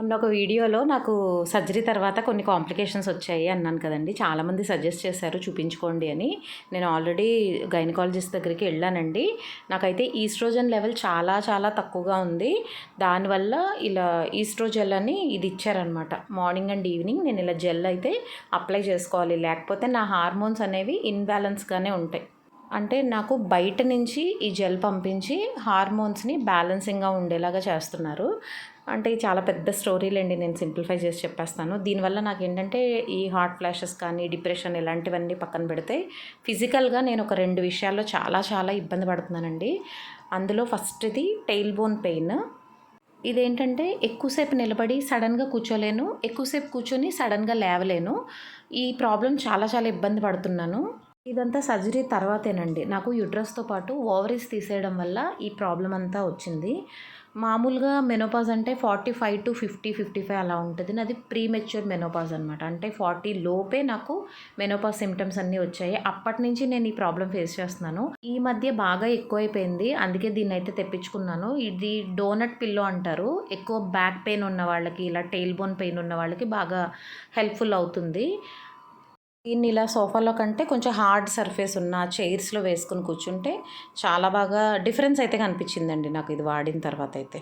మొన్న ఒక వీడియోలో నాకు సర్జరీ తర్వాత కొన్ని కాంప్లికేషన్స్ వచ్చాయి అన్నాను కదండి. చాలామంది సజెస్ట్ చేశారు చూపించుకోండి అని. నేను ఆల్రెడీ గైనకాలజిస్ట్ దగ్గరికి వెళ్ళానండి. నాకైతే ఈస్ట్రోజన్ లెవెల్ చాలా చాలా తక్కువగా ఉంది. దానివల్ల ఇలా ఈస్ట్రో జెల్ అని ఇది ఇచ్చారనమాట. మార్నింగ్ అండ్ ఈవినింగ్ నేను ఇలా జెల్ అయితే అప్లై చేసుకోవాలి. లేకపోతే నా హార్మోన్స్ అనేవి ఇన్‌బ్యాలెన్స్‌గానే ఉంటాయి. అంటే నాకు బయట నుంచి ఈ జెల్ పంపించి హార్మోన్స్ని బ్యాలెన్సింగ్గా ఉండేలాగా చేస్తున్నారు. అంటే ఇది చాలా పెద్ద స్టోరీలేండి, నేను సింప్లిఫై చేసి చెప్పేస్తాను. దీనివల్ల నాకేంటంటే ఈ హార్ట్ ఫ్లాషెస్ కానీ, డిప్రెషన్ ఇలాంటివన్నీ పక్కన పెడితే ఫిజికల్గా నేను ఒక 2 విషయాల్లో చాలా చాలా ఇబ్బంది పడుతున్నానండి. అందులో ఫస్ట్‌ది టెయిల్ బోన్ పెయిన్. ఇదేంటంటే ఎక్కువసేపు నిలబడి సడన్‌గా కూర్చోలేను. ఎక్కువసేపు కూర్చొని సడన్‌గా లేవలేను. ఈ ప్రాబ్లమ్ చాలా చాలా ఇబ్బంది పడుతున్నాను. ఇదంతా సర్జరీ తర్వాతేనండి. నాకు యుట్రస్‌తో పాటు ఓవరీస్ తీసేయడం వల్ల ఈ ప్రాబ్లమ్ అంతా వచ్చింది. మామూలుగా మెనోపాజ్ అంటే 45-50, 55 అలా ఉంటది. నాది ప్రీమెచ్యూర్ మెనోపాజ్ అనమాట. అంటే 40 లోపే నాకు మెనోపాజ్ సింప్టమ్స్ అన్నీ వచ్చాయి. అప్పటినుంచి నేను ఈ ప్రాబ్లమ్ ఫేస్ చేస్తున్నాను. ఈ మధ్య బాగా ఎక్కువైపోయింది. అందుకే దీన్నైతే తెప్పించుకున్నాను. ఇది డోనట్ పిల్లో అంటారు. ఎక్కువ బ్యాక్ పెయిన్ ఉన్న వాళ్ళకి, ఇలా టెయిల్ బోన్ పెయిన్ ఉన్న వాళ్ళకి బాగా హెల్ప్‌ఫుల్ అవుతుంది. దీన్ని ఇలా సోఫాలో కంటే కొంచెం హార్డ్ సర్ఫేస్ ఉన్న చైర్స్‌లో వేసుకొని కూర్చుంటే చాలా బాగా డిఫరెన్స్ అయితే కనిపించిందండి నాకు ఇది వాడిన తర్వాత అయితే.